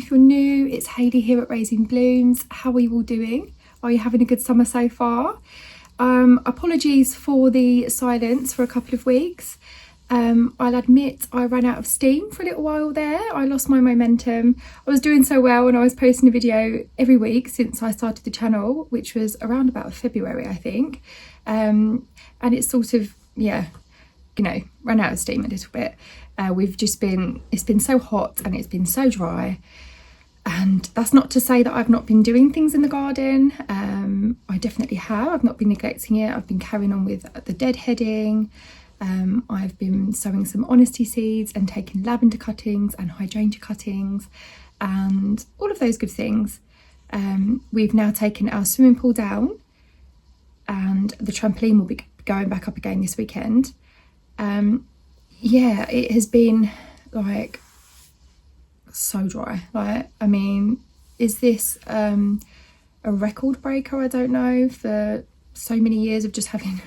if you're new, it's Hayley here at Raising Blooms. How are you all doing? Are you having a good summer so far? Apologies for the silence for a couple of weeks. I'll admit I ran out of steam for a little while there. I lost my momentum. I was doing so well and I was posting a video every week since I started the channel, which was around about February, I think. And it's sort of, yeah, you know, ran out of steam a little bit. It's been so hot and it's been so dry. And that's not to say that I've not been doing things in the garden. I definitely have. I've not been neglecting it. I've been carrying on with the deadheading. I've been sowing some honesty seeds and taking lavender cuttings and hydrangea cuttings and all of those good things. We've now taken our swimming pool down and the trampoline will be going back up again this weekend. Yeah, it has been like so dry. Like, I mean, is this a record breaker? I don't know, for so many years of just having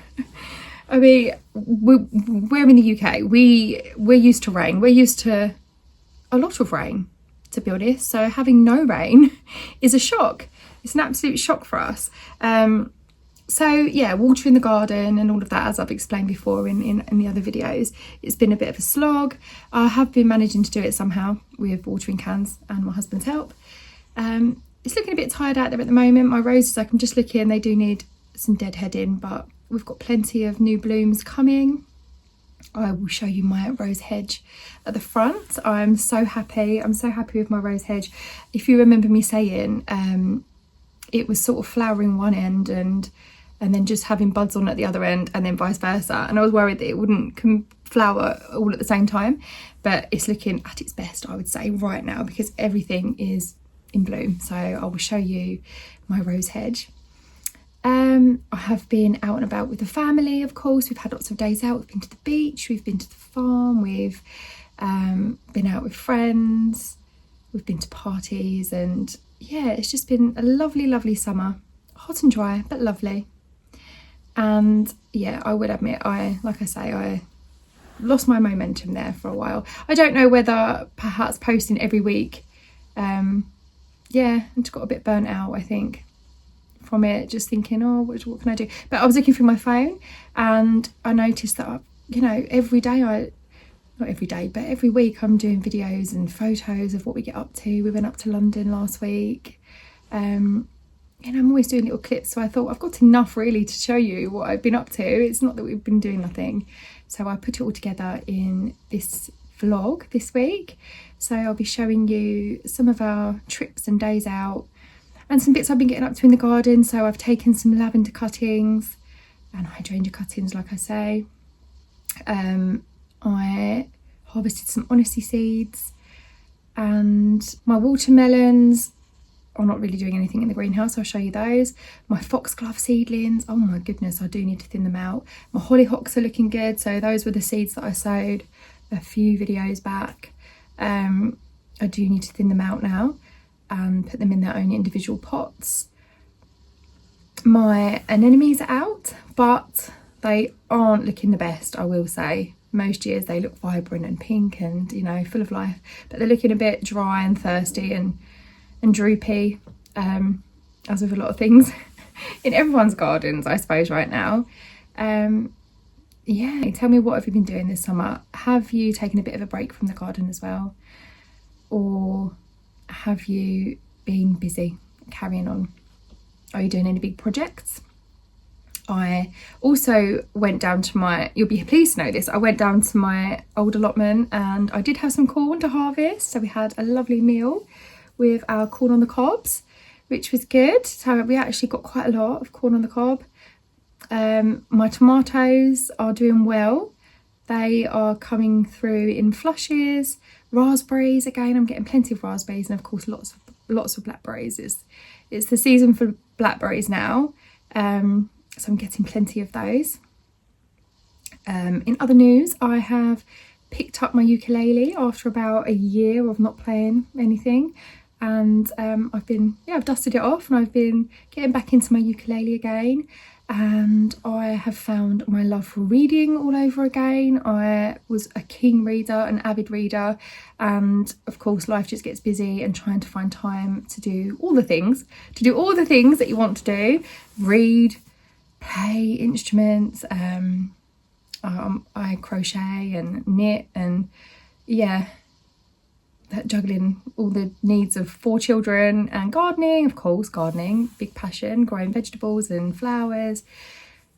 I mean, we're in the UK. We're used to rain. We're used to a lot of rain, to be honest. So having no rain is a shock. It's an absolute shock for us. So yeah, watering the garden and all of that, as I've explained before in the other videos, it's been a bit of a slog. I have been managing to do it somehow with watering cans and my husband's help. It's looking a bit tired out there at the moment. My roses, like, I'm just looking, they do need some deadheading, but we've got plenty of new blooms coming. I will show you my rose hedge at the front. I'm so happy. I'm so happy with my rose hedge. If you remember me saying, it was sort of flowering one end and then just having buds on at the other end, and then vice versa. And I was worried that it wouldn't flower all at the same time, but it's looking at its best, I would say, right now, because everything is in bloom. So I will show you my rose hedge. I have been out and about with the family, of course. We've had lots of days out. We've been to the beach, we've been to the farm, we've been out with friends, we've been to parties, and yeah, it's just been a lovely, lovely summer. Hot and dry, but lovely. And yeah, I would admit, I lost my momentum there for a while. I don't know whether perhaps posting every week, yeah, I just got a bit burnt out, I think, from it, just thinking, oh, what can I do? But I was looking through my phone and I noticed that, you know, every day not every day, but every week I'm doing videos and photos of what we get up to. We went up to London last week. You know, I'm always doing little clips, so I thought I've got enough really to show you what I've been up to. It's not that we've been doing nothing. So I put it all together in this vlog this week. So I'll be showing you some of our trips and days out and some bits I've been getting up to in the garden. So I've taken some lavender cuttings and hydrangea cuttings, like I say. I harvested some honesty seeds, and my watermelons are not really doing anything in the greenhouse. I'll show you those. My foxglove seedlings, oh my goodness, I do need to thin them out. My hollyhocks are looking good. So those were the seeds that I sowed a few videos back. I do need to thin them out now and put them in their own individual pots. My anemones are out, but they aren't looking the best, I will say. Most years they look vibrant and pink and, you know, full of life, but they're looking a bit dry and thirsty and droopy, as with a lot of things in everyone's gardens, I suppose, right now. Yeah, tell me, what have you been doing this summer? Have you taken a bit of a break from the garden as well? Or have you been busy carrying on? Are you doing any big projects? I also went down to you'll be pleased to know this, I went down to my old allotment and I did have some corn to harvest. So we had a lovely meal with our corn on the cobs, which was good. So we actually got quite a lot of corn on the cob. My tomatoes are doing well. They are coming through in flushes. Raspberries, again, I'm getting plenty of raspberries, and of course lots of blackberries. It's the season for blackberries now. So I'm getting plenty of those. In other news, I have picked up my ukulele after about a year of not playing anything, and I've dusted it off and I've been getting back into my ukulele again. and I have found my love for reading all over again. I was a keen reader, an avid reader, and of course life just gets busy, and trying to find time to do all the things that you want to do, read, play instruments, I crochet and knit, and yeah, juggling all the needs of 4 children, and gardening, of course, big passion, growing vegetables and flowers.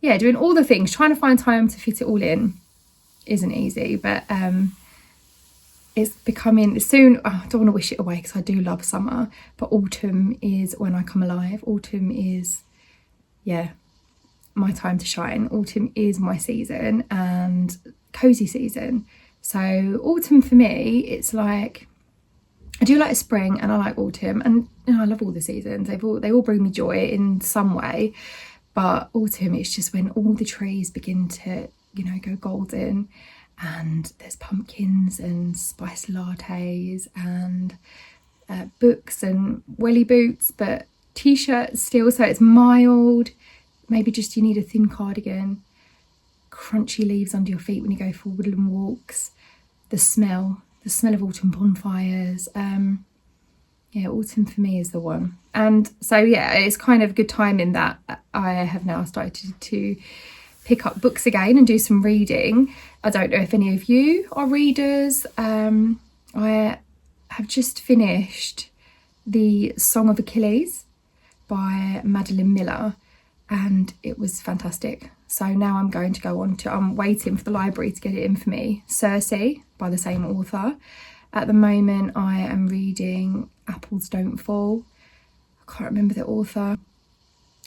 Yeah, doing all the things, trying to find time to fit it all in isn't easy, but it's becoming soon. I don't want to wish it away because I do love summer, but autumn is when I come alive. Autumn is, yeah, my time to shine. Autumn is my season and cozy season. So autumn for me, it's like, I do like spring and I like autumn, and you know, I love all the seasons. They all bring me joy in some way, but autumn, it's just when all the trees begin to, you know, go golden, and there's pumpkins and spiced lattes and books and welly boots, but t-shirts still, so it's mild. Maybe just you need a thin cardigan, crunchy leaves under your feet when you go for woodland walks, the smell of autumn bonfires. Yeah, autumn for me is the one. And so yeah, it's kind of good timing that I have now started to pick up books again and do some reading. I don't know if any of you are readers. I have just finished The Song of Achilles by Madeline Miller, and it was fantastic. So now I'm waiting for the library to get it in for me. Circe by the same author. At the moment I am reading Apples Don't Fall. I can't remember the author.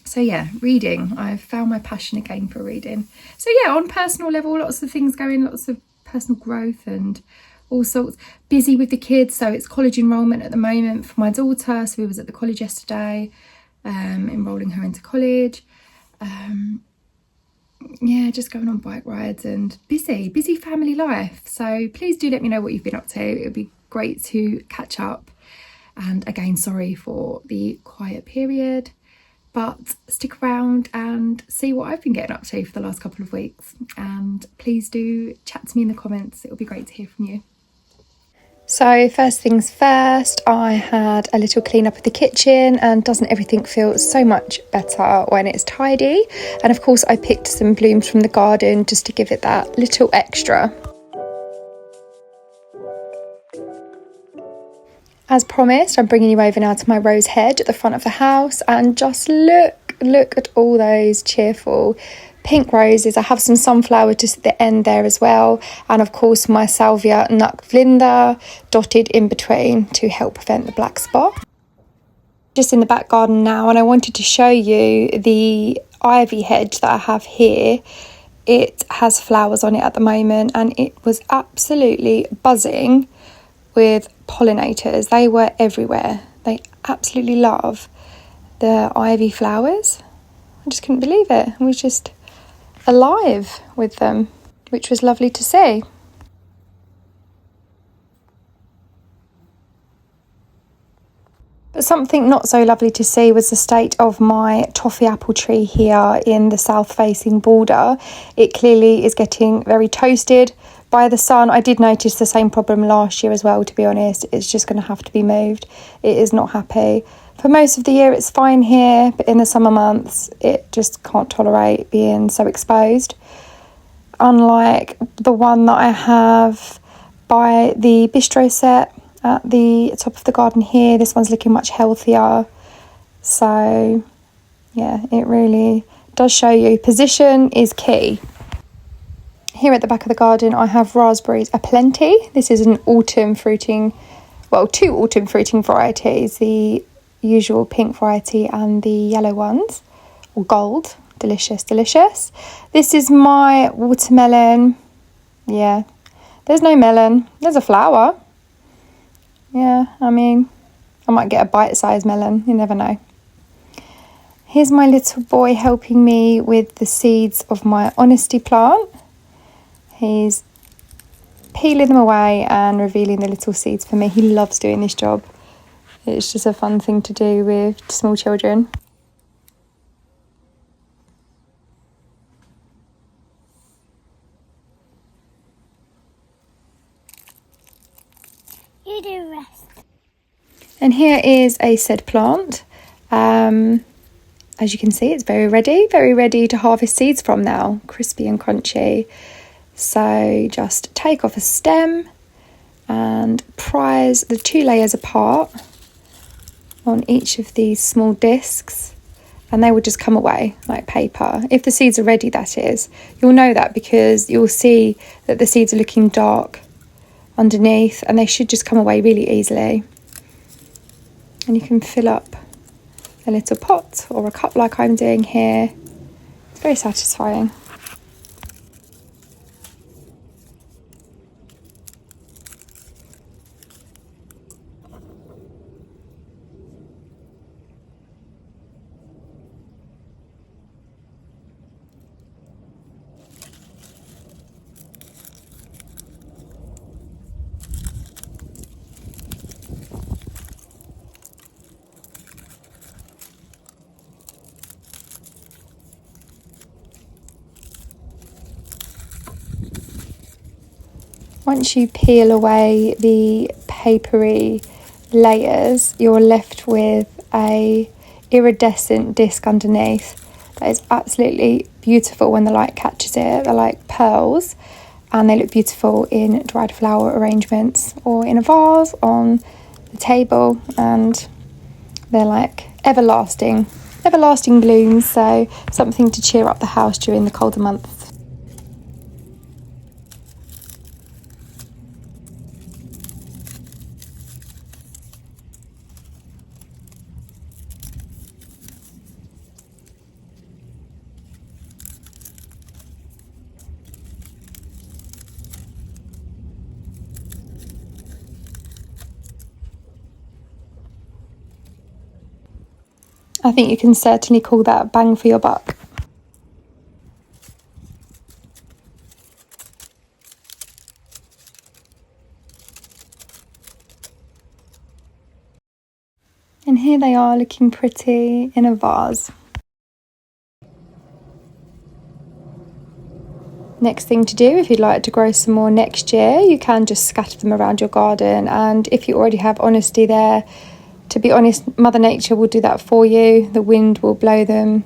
So yeah, reading. I've found my passion again for reading. So yeah, on personal level, lots of things going, lots of personal growth and all sorts. Busy with the kids, so it's college enrolment at the moment for my daughter. So we was at the college yesterday, enrolling her into college. Yeah, just going on bike rides and busy family life. So please do let me know what you've been up to. It would be great to catch up. And again, sorry for the quiet period, but stick around and see what I've been getting up to for the last couple of weeks. And please do chat to me in the comments. It will be great to hear from you. So first things first, I had a little clean up of the kitchen, and doesn't everything feel so much better when it's tidy? And of course I picked some blooms from the garden just to give it that little extra. As promised, I'm bringing you over now to my rose hedge at the front of the house, and just look at all those cheerful pink roses. I have some sunflower just at the end there as well, and of course my salvia Lavender dotted in between to help prevent the black spot. Just in the back garden now, and I wanted to show you the ivy hedge that I have here. It has flowers on it at the moment, and it was absolutely buzzing with pollinators. They were everywhere. They absolutely love the ivy flowers. I just couldn't believe it. I was just alive with them, which was lovely to see. But something not so lovely to see was the state of my toffee apple tree here in the south facing border. It clearly is getting very toasted by the sun. I did notice the same problem last year as well, to be honest. It's just going to have to be moved. It is not happy. For most of the year it's fine here, but in the summer months it just can't tolerate being so exposed. Unlike the one that I have by the bistro set at the top of the garden here, this one's looking much healthier. So yeah, it really does show you position is key. Here at the back of the garden I have raspberries aplenty. This is an autumn fruiting, well, 2 autumn fruiting varieties, the usual pink variety and the yellow ones, or gold. Delicious. This is my watermelon. Yeah, there's no melon, there's a flower. Yeah, I mean, I might get a bite-sized melon, you never know. Here's my little boy helping me with the seeds of my honesty plant. He's peeling them away and revealing the little seeds for me. He loves doing this job. It's just a fun thing to do with small children. And here is a said plant. As you can see, it's very ready to harvest seeds from now. Crispy and crunchy. So just take off a stem and prise the 2 layers apart on each of these small discs, and they will just come away like paper. If the seeds are ready, that is. You'll know that because you'll see that the seeds are looking dark underneath, and they should just come away really easily. And you can fill up a little pot or a cup like I'm doing here. It's very satisfying. Once you peel away the papery layers, you're left with a iridescent disc underneath. That is absolutely beautiful when the light catches it. They're like pearls, and they look beautiful in dried flower arrangements or in a vase on the table, and they're like everlasting blooms, so something to cheer up the house during the colder months. I think you can certainly call that a bang for your buck. And here they are looking pretty in a vase. Next thing to do, if you'd like to grow some more next year, you can just scatter them around your garden. And if you already have honesty there, to be honest, Mother Nature will do that for you. The wind will blow them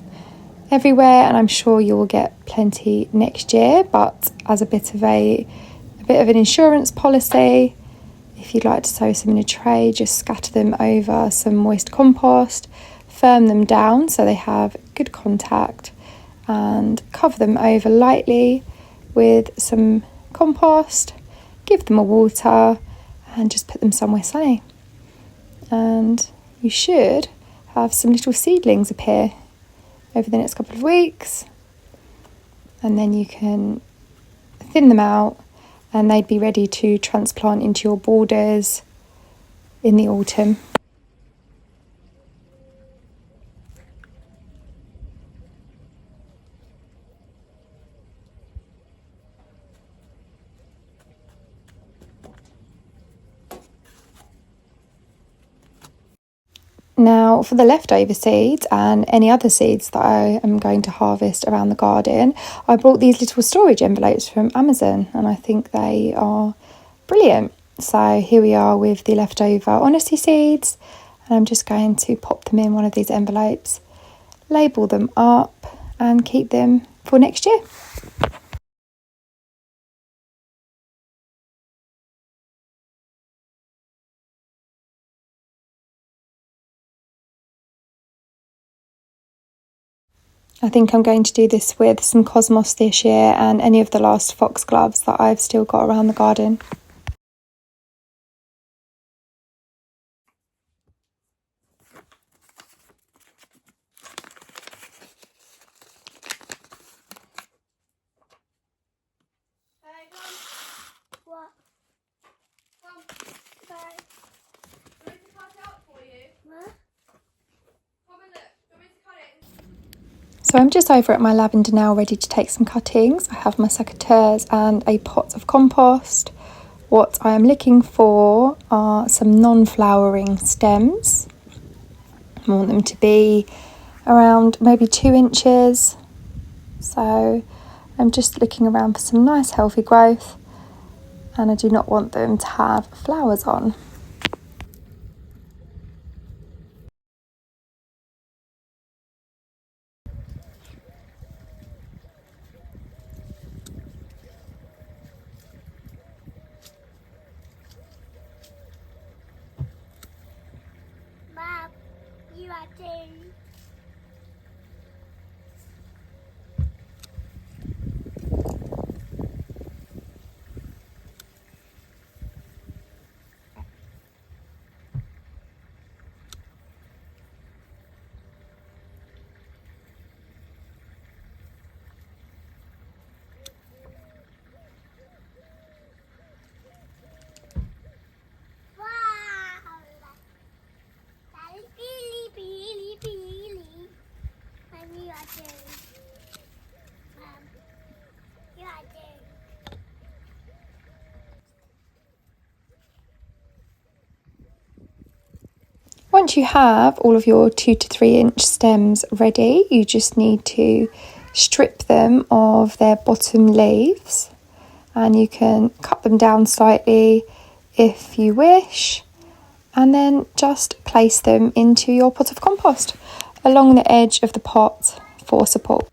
everywhere, and I'm sure you will get plenty next year. But as a bit of an insurance policy, if you'd like to sow some in a tray, just scatter them over some moist compost, firm them down so they have good contact, and cover them over lightly with some compost, give them a water, and just put them somewhere sunny. And you should have some little seedlings appear over the next couple of weeks, and then you can thin them out and they'd be ready to transplant into your borders in the autumn. Now for the leftover seeds and any other seeds that I am going to harvest around the garden, I bought these little storage envelopes from Amazon, and I think they are brilliant. So here we are with the leftover honesty seeds, and I'm just going to pop them in one of these envelopes, label them up and keep them for next year. I think I'm going to do this with some Cosmos this year and any of the last foxgloves that I've still got around the garden. So I'm just over at my lavender now, ready to take some cuttings. I have my secateurs and a pot of compost. What I am looking for are some non-flowering stems. I want them to be around maybe 2 inches. So I'm just looking around for some nice healthy growth, and I do not want them to have flowers on. Once you have all of your 2 to 3 inch stems ready, you just need to strip them of their bottom leaves, and you can cut them down slightly if you wish, and then just place them into your pot of compost along the edge of the pot for support.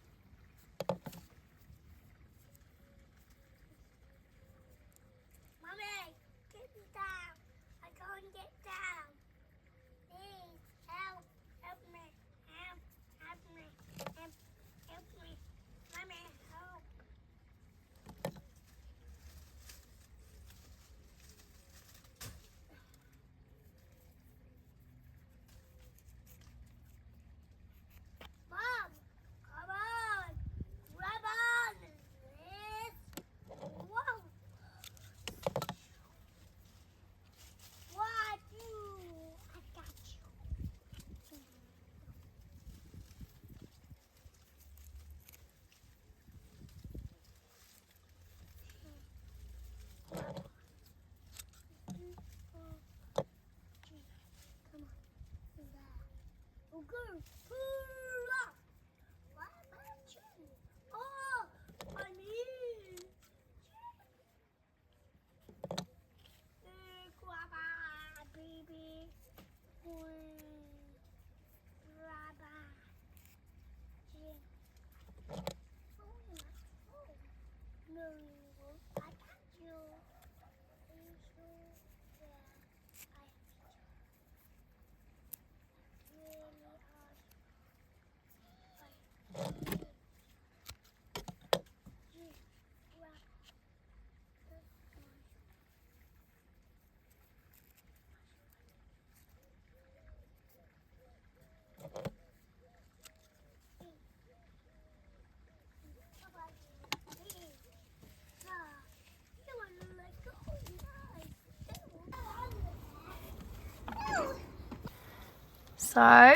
So,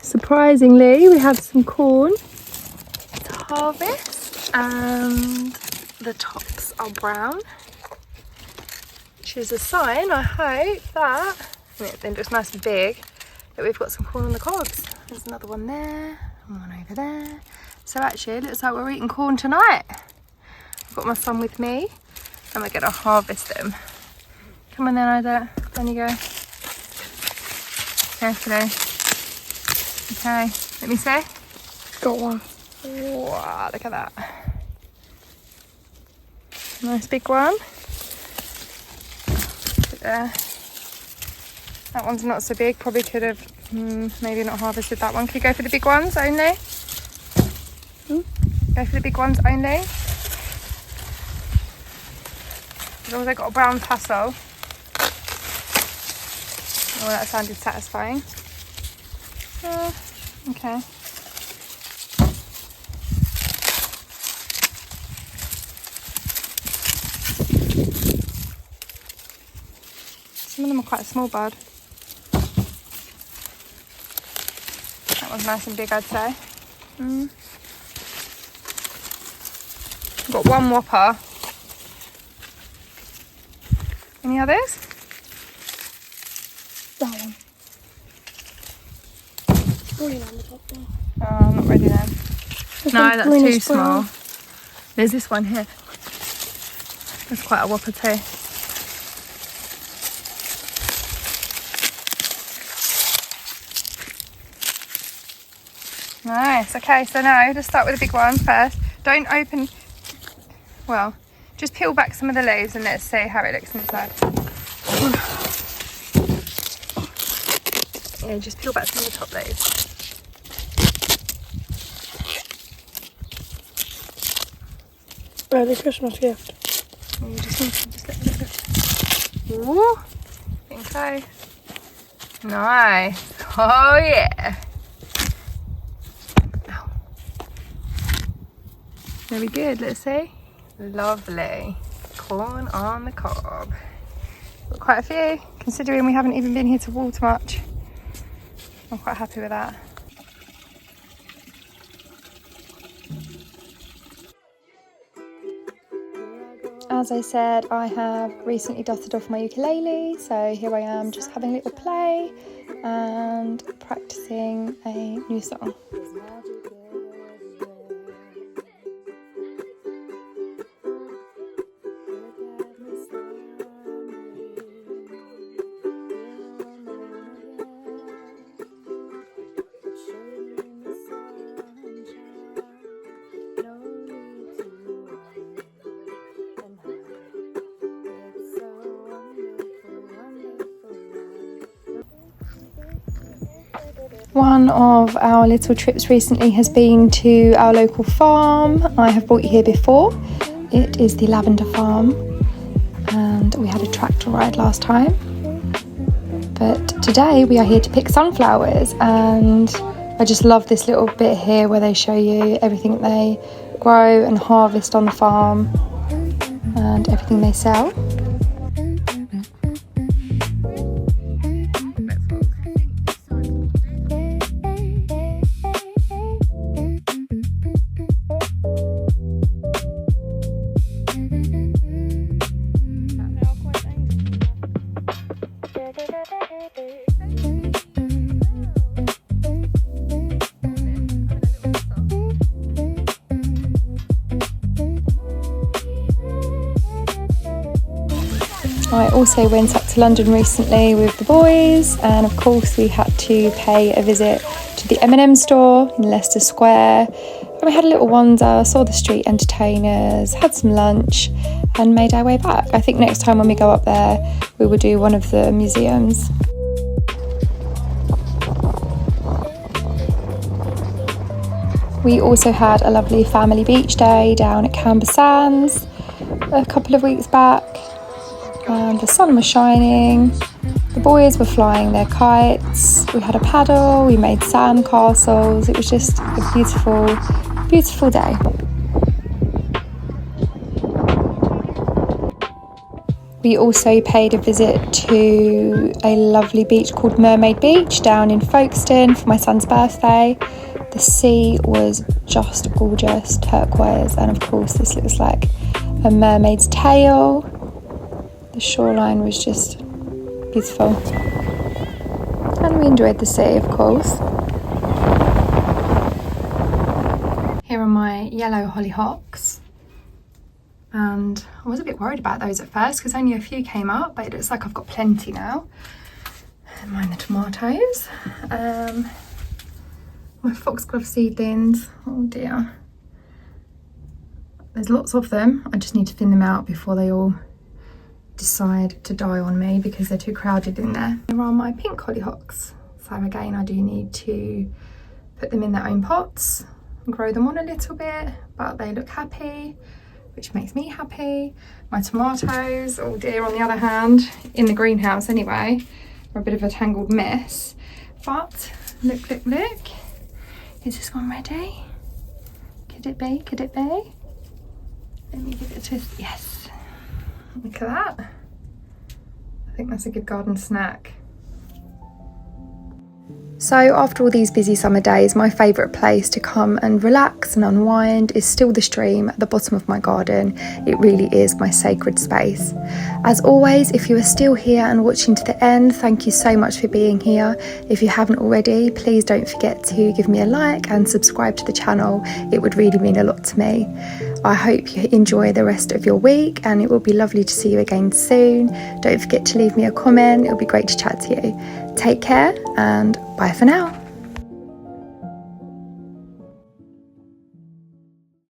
surprisingly, we have some corn to harvest, and the tops are brown, which is a sign, I hope, that, it looks nice and big, that we've got some corn on the cobs. There's another one there, and one over there. So actually, it looks like we're eating corn tonight. I've got my son with me, and we're going to harvest them. Come on then, Ida. Down you go. Carefully. Okay, let me see. Got one. Wow, look at that. Nice big one. There. That one's not so big. Probably could have maybe not harvested that one. Can you go for the big ones only? Go for the big ones only. As long as I got a brown tassel. Oh, that sounded satisfying. Okay. Some of them are quite a small bud. That one's nice and big, I'd say. Got one whopper. Any others? That one. Green on the top there. Oh, I'm not ready then. No, that's too small. There's this one here. That's quite a whopper too. Nice. Okay, so now let's start with the big one first. Don't open. Well, just peel back some of the leaves and let's see how it looks inside. Yeah, just peel back some of the top leaves. Early Christmas gift. Yeah, just look. Ooh, getting close. Nice. Oh yeah. Ow. Very good. Let's see. Lovely. Corn on the cob. Got quite a few, considering we haven't even been here to water much. I'm quite happy with that. As I said, I have recently dusted off my ukulele, so here I am just having a little play and practicing a new song. One of our little trips recently has been to our local farm. I have brought you here before. It is the Lavender farm, and we had a tractor ride last time. But today we are here to pick sunflowers, and I just love this little bit here where they show you everything they grow and harvest on the farm and everything they sell. I also went up to London recently with the boys, and of course we had to pay a visit to the M&M store in Leicester Square, and we had a little wander, saw the street entertainers, had some lunch and made our way back. I think next time when we go up there we will do one of the museums. We also had a lovely family beach day down at Camber Sands a couple of weeks back, and the sun was shining, the boys were flying their kites, we had a paddle, we made sand castles. It was just a beautiful, beautiful day. We also paid a visit to a lovely beach called Mermaid Beach down in Folkestone for my son's birthday. The sea was just gorgeous, turquoise, and of course this looks like a mermaid's tail. The shoreline was just beautiful, and we enjoyed the sea, of course. Here are my yellow hollyhocks, and I was a bit worried about those at first because only a few came up, but it looks like I've got plenty now. And mine the tomatoes. My foxglove seedlings, oh dear. There's lots of them, I just need to thin them out before they all decide to die on me because they're too crowded in there. Here are my pink hollyhocks. So again, I do need to put them in their own pots and grow them on a little bit, but they look happy, which makes me happy. My tomatoes, oh dear, on the other hand, in the greenhouse anyway, are a bit of a tangled mess. But look, look, look. Is this one ready? Could it be? Could it be? Let me give it a twist. Yes. Look at that. I think that's a good garden snack. So after all these busy summer days, my favourite place to come and relax and unwind is still the stream at the bottom of my garden. It really is my sacred space. As always, if you are still here and watching to the end, thank you so much for being here. If you haven't already, please don't forget to give me a like and subscribe to the channel. It would really mean a lot to me. I hope you enjoy the rest of your week, and it will be lovely to see you again soon. Don't forget to leave me a comment. It'll be great to chat to you. Take care and bye for now.